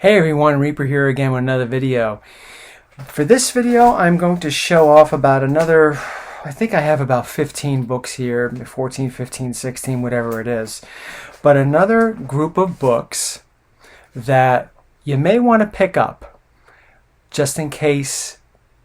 Hey everyone, Reaper here again with another video. For this video, I'm going to show off about another, I think I have about 15 books here, 14, 15, 16, whatever it is. But another group of books that you may want to pick up just in case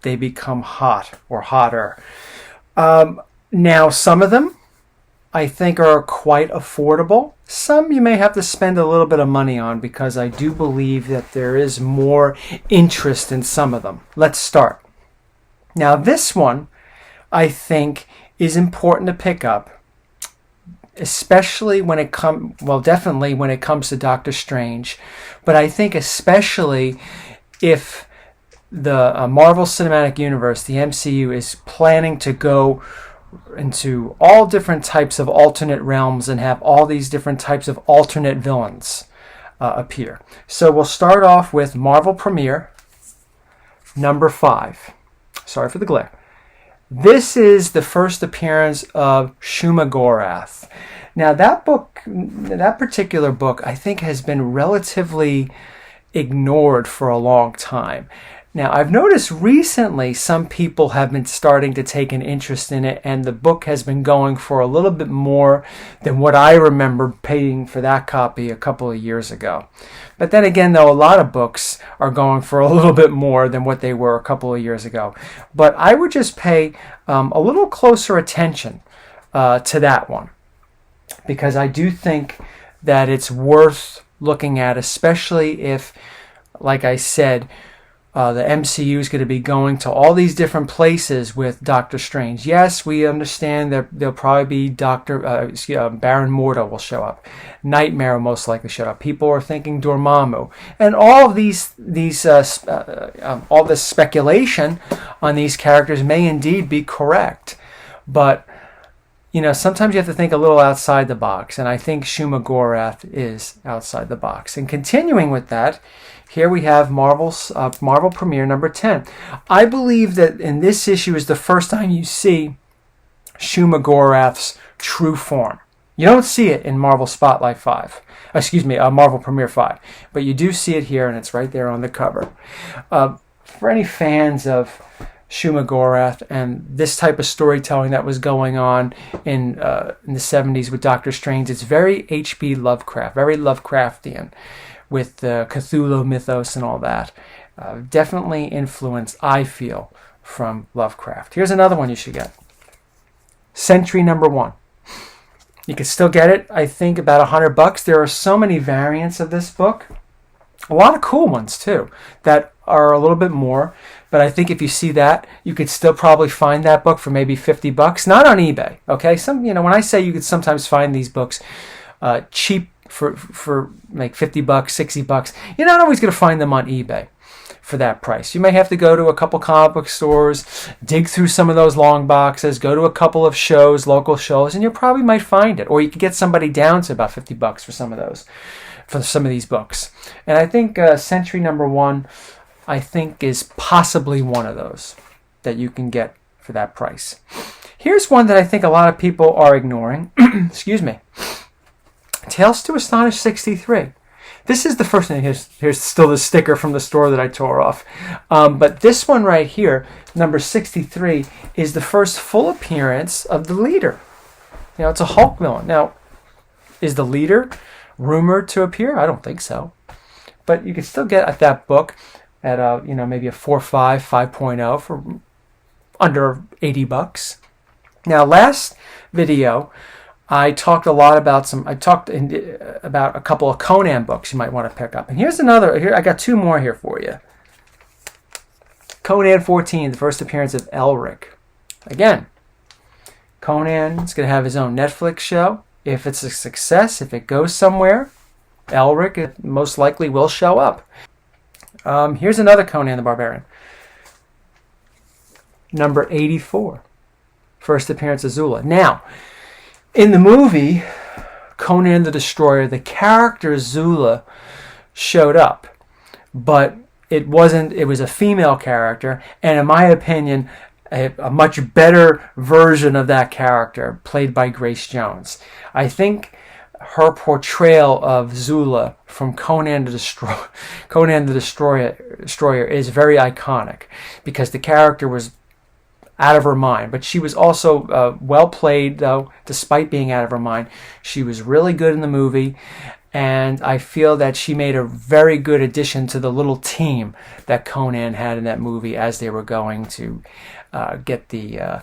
they become hot or hotter. Now, some of them I think are quite affordable. Some you may have to spend a little bit of money on because I do believe that there is more interest in some of them. Let's start. Now this one I think is important to pick up, especially when it definitely when it comes to Doctor Strange, but I think especially if the Marvel Cinematic Universe, the MCU, is planning to go into all different types of alternate realms and have all these different types of alternate villains appear. So we'll start off with Marvel Premiere number 5. Sorry for the glare. This is the first appearance of Shuma Goroth. Now that particular book, I think has been relatively ignored for a long time. Now, I've noticed recently some people have been starting to take an interest in it, and the book has been going for a little bit more than what I remember paying for that copy a couple of years ago. But then again, though, a lot of books are going for a little bit more than what they were a couple of years ago. But I would just pay a little closer attention to that one, because I do think that it's worth looking at, especially if, like I said, the MCU is going to be going to all these different places with Doctor Strange. Yes, we understand that there'll probably be Baron Mordo will show up. Nightmare will most likely show up. People are thinking Dormammu. And all of all this speculation on these characters may indeed be correct. But, you know, sometimes you have to think a little outside the box. And I think Shuma Goroth is outside the box. And continuing with that, here we have Marvel Premiere number 10. I believe that in this issue is the first time you see Shuma Goroth's true form. You don't see it in Marvel Spotlight 5. Marvel Premiere 5. But you do see it here, and it's right there on the cover. For any fans of Shuma Goroth and this type of storytelling that was going on in the 70s with Doctor Strange, it's very H.P. Lovecraft, very Lovecraftian, with the Cthulhu mythos and all that. Definitely influenced, I feel, from Lovecraft. Here's another one you should get. Sentry number 1. You can still get it, I think, about $100. There are so many variants of this book. A lot of cool ones, too, that are a little bit more. But I think if you see that, you could still probably find that book for maybe $50. Not on eBay, okay? When I say you could sometimes find these books cheap, for like $50, $60, you're not always going to find them on eBay for that price. You may have to go to a couple comic book stores, dig through some of those long boxes, go to a couple of shows, local shows, and you probably might find it. Or you could get somebody down to about $50 for some of these books. And I think Sentry number 1, I think, is possibly one of those that you can get for that price. Here's one that I think a lot of people are ignoring. Excuse me. Tales to Astonish 63. This is the first thing. Here's still the sticker from the store that I tore off. But this one right here, number 63, is the first full appearance of the leader. You know, it's a Hulk villain. Now, is the leader rumored to appear? I don't think so. But you can still get that book at maybe a 4.5, 5.0 for under $80. Now, last video, I talked about a couple of Conan books you might want to pick up. And here's another. Here I got 2 more here for you. Conan 14, the first appearance of Elric. Again, Conan is going to have his own Netflix show. If it's a success, if it goes somewhere, Elric most likely will show up. Here's another Conan the Barbarian. Number 84, first appearance of Zule. Now, in the movie Conan the Destroyer, the character Zule showed up, but it was a female character, and in my opinion, a much better version of that character, played by Grace Jones. I think her portrayal of Zule from Conan the Destroyer is very iconic, because the character was out of her mind, but she was also well played, though, despite being out of her mind. She was really good in the movie, and I feel that she made a very good addition to the little team that Conan had in that movie as they were going to get the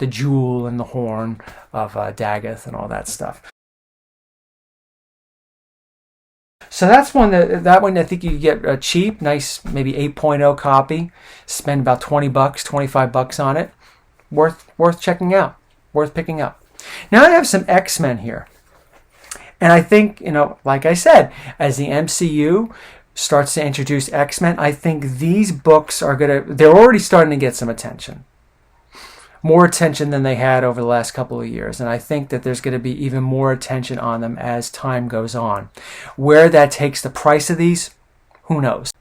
jewel and the horn of Daggett and all that stuff. So that's one that one I think you can get cheap, nice, maybe 8.0 copy. Spend about $20, $25 on it. Worth checking out, worth picking up. Now I have some X-Men here, and I think, like I said, as the MCU starts to introduce X-Men, I think these books they're already starting to get some attention. More attention than they had over the last couple of years. And I think that there's going to be even more attention on them as time goes on. Where that takes the price of these, who knows?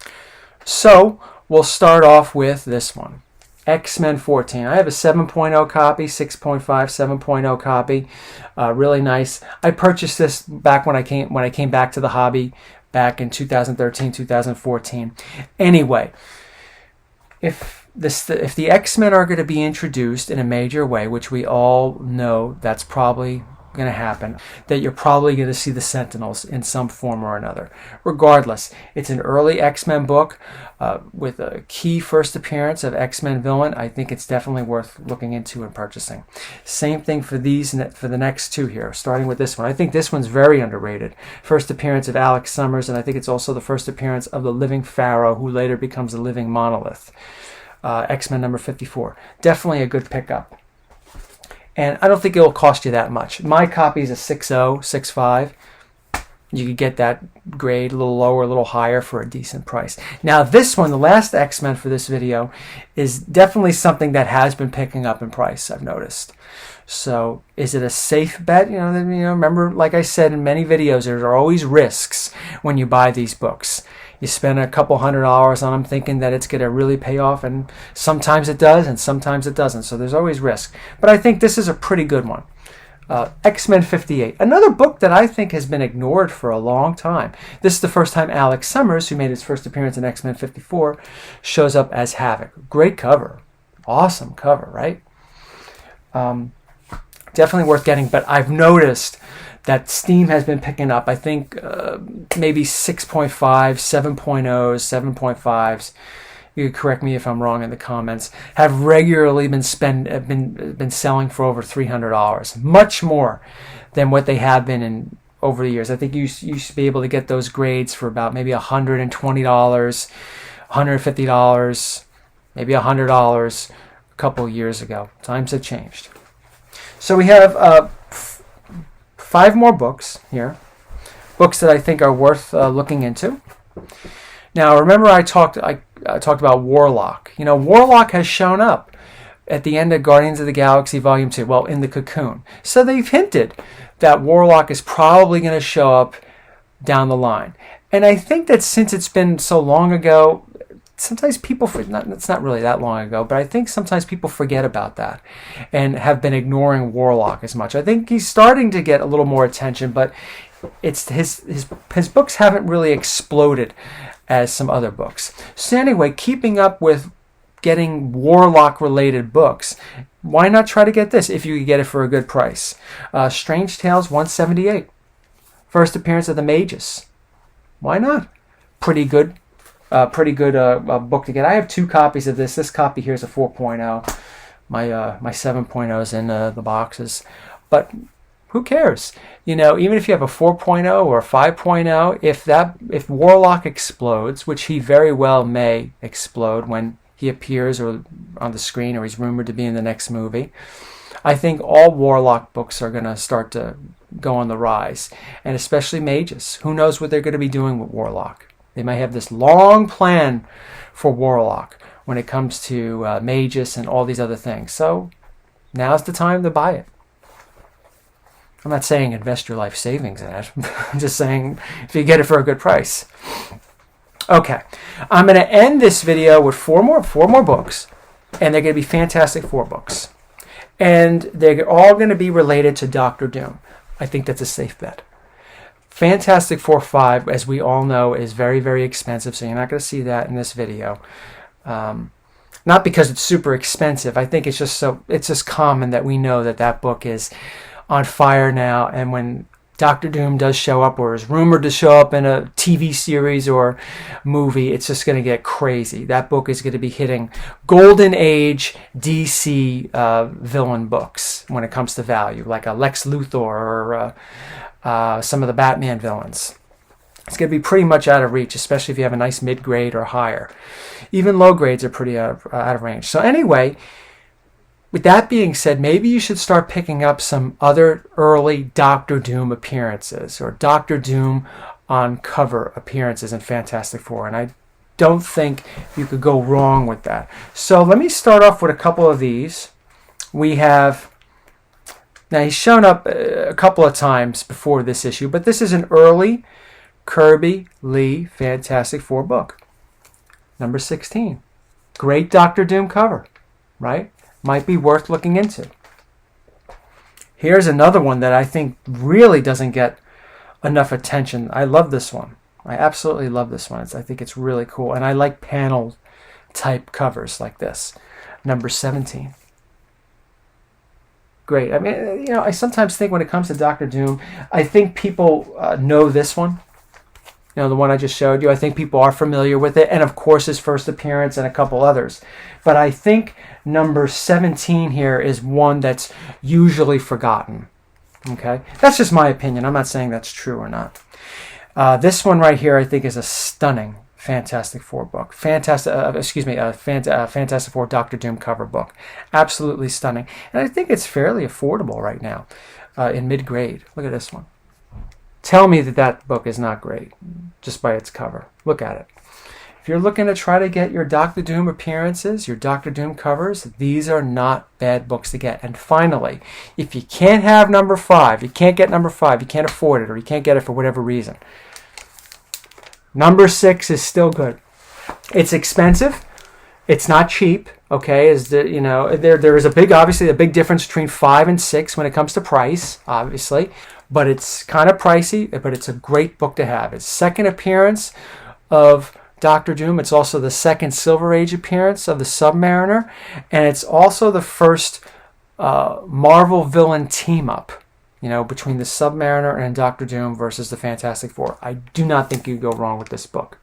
So we'll start off with this one, X-Men 14. I have a 7.0 copy, 6.5, 7.0 copy. Really nice. I purchased this back when I came back to the hobby back in 2013, 2014. Anyway, if the X-Men are going to be introduced in a major way, which we all know that's probably going to happen, that you're probably going to see the Sentinels in some form or another. Regardless, it's an early X-Men book with a key first appearance of X-Men villain. I think it's definitely worth looking into and purchasing. Same thing for the next two here, starting with this one. I think this one's very underrated. First appearance of Alex Summers, and I think it's also the first appearance of the living Pharaoh, who later becomes the living Monolith. X-Men number 54. Definitely a good pickup. And I don't think it will cost you that much. My copy is a 6.0, 6.5. You could get that grade a little lower, a little higher for a decent price. Now this one, the last X-Men for this video, is definitely something that has been picking up in price, I've noticed. So is it a safe bet? Remember, like I said in many videos, there are always risks when you buy these books. You spend a couple $100 on them thinking that it's going to really pay off, and sometimes it does and sometimes it doesn't. So there's always risk. But I think this is a pretty good one. X-Men 58, another book that I think has been ignored for a long time. This is the first time Alex Summers, who made his first appearance in X-Men 54, shows up as Havoc. Great cover. Awesome cover, right? Definitely worth getting, but I've noticed that Steam has been picking up. I think maybe 6.5, 7.0s, 7.5s. You could correct me if I'm wrong in the comments. Have regularly been selling for over $300, much more than what they have been over the years. I think you used to be able to get those grades for about maybe $120, $150, maybe $100 a couple of years ago. Times have changed. So we have 5 more books here, books that I think are worth looking into. Now, remember I talked about Warlock. Warlock has shown up at the end of Guardians of the Galaxy Volume 2, well, in the Cocoon. So they've hinted that Warlock is probably going to show up down the line. And I think that since it's been so long ago, sometimes people, it's not really that long ago, but I think sometimes people forget about that and have been ignoring Warlock as much. I think he's starting to get a little more attention, but it's his books haven't really exploded as some other books. So anyway, keeping up with getting Warlock-related books, why not try to get this if you could get it for a good price? Strange Tales 178. First appearance of the Magus. Why not? Pretty good book to get. I have 2 copies of this. This copy here is a 4.0. My 7.0 is in the boxes. But who cares? Even if you have a 4.0 or a 5.0, if Warlock explodes, which he very well may explode when he appears or on the screen, or he's rumored to be in the next movie, I think all Warlock books are going to start to go on the rise, and especially Magus. Who knows what they're going to be doing with Warlock? They might have this long plan for Warlock when it comes to Magus and all these other things. So now's the time to buy it. I'm not saying invest your life savings in it. I'm just saying if you get it for a good price. Okay, I'm going to end this video with four more books, and they're going to be Fantastic Four books. And they're all going to be related to Doctor Doom. I think that's a safe bet. Fantastic Four 5, as we all know, is very, very expensive, so you're not going to see that in this video. Not because it's super expensive. I think it's just common that we know that that book is on fire now, and when Doctor Doom does show up, or is rumored to show up in a TV series or movie, it's just going to get crazy. That book is going to be hitting golden age DC villain books when it comes to value, like a Lex Luthor or some of the Batman villains. It's going to be pretty much out of reach, especially if you have a nice mid-grade or higher. Even low grades are pretty out of range. So anyway, with that being said, maybe you should start picking up some other early Doctor Doom appearances, or Doctor Doom on cover appearances in Fantastic Four, and I don't think you could go wrong with that. So let me start off with a couple of these. We have, now he's shown up a couple of times before this issue, but this is an early Kirby Lee Fantastic Four book. Number 16. Great Doctor Doom cover, right? Might be worth looking into. Here's another one that I think really doesn't get enough attention. I love this one. I absolutely love this one. I think it's really cool. And I like panel type covers like this. Number 17. Great. I mean, you know, I sometimes think when it comes to Doctor Doom, I think people know this one. You know, the one I just showed you. I think people are familiar with it. And of course his first appearance and a couple others. But I think number 17 here is one that's usually forgotten. Okay? That's just my opinion. I'm not saying that's true or not. This one right here I think is a stunning Fantastic Four book. Fantastic Four Doctor Doom cover book. Absolutely stunning. And I think it's fairly affordable right now in mid-grade. Look at this one. Tell me that that book is not great just by its cover. Look at it. If you're looking to try to get your Doctor Doom appearances, your Doctor Doom covers, these are not bad books to get. And finally, if you can't have number 5, you can't get number 5, you can't afford it, or you can't get it for whatever reason, number 6 is still good. It's expensive. It's not cheap. Okay, you know, there is obviously a big difference between 5 and 6 when it comes to price, obviously. But it's kind of pricey, but it's a great book to have. It's second appearance of Doctor Doom. It's also the second Silver Age appearance of the Submariner. And it's also the first Marvel villain team-up, you know, between the Submariner and Doctor Doom versus the Fantastic Four. I do not think you could go wrong with this book.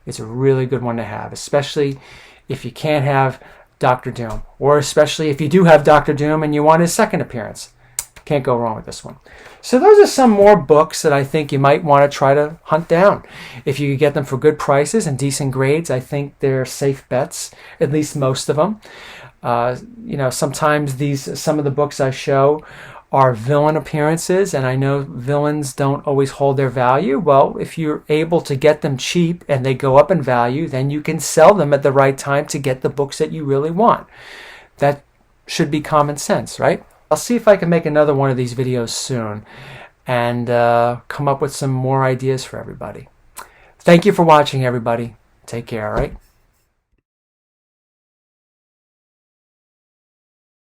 It's a really good one to have, especially if you can't have Doctor Doom, or especially if you do have Doctor Doom and you want his second appearance. Can't go wrong with this one. So those are some more books that I think you might want to try to hunt down. If you get them for good prices and decent grades, I think they're safe bets, at least most of them. You know, sometimes some of the books I show are villain appearances, and I know villains don't always hold their value. Well, if you're able to get them cheap and they go up in value, then you can sell them at the right time to get the books that you really want. That should be common sense, right? I'll see if I can make another one of these videos soon and come up with some more ideas for everybody. Thank you for watching, everybody. Take care, all right?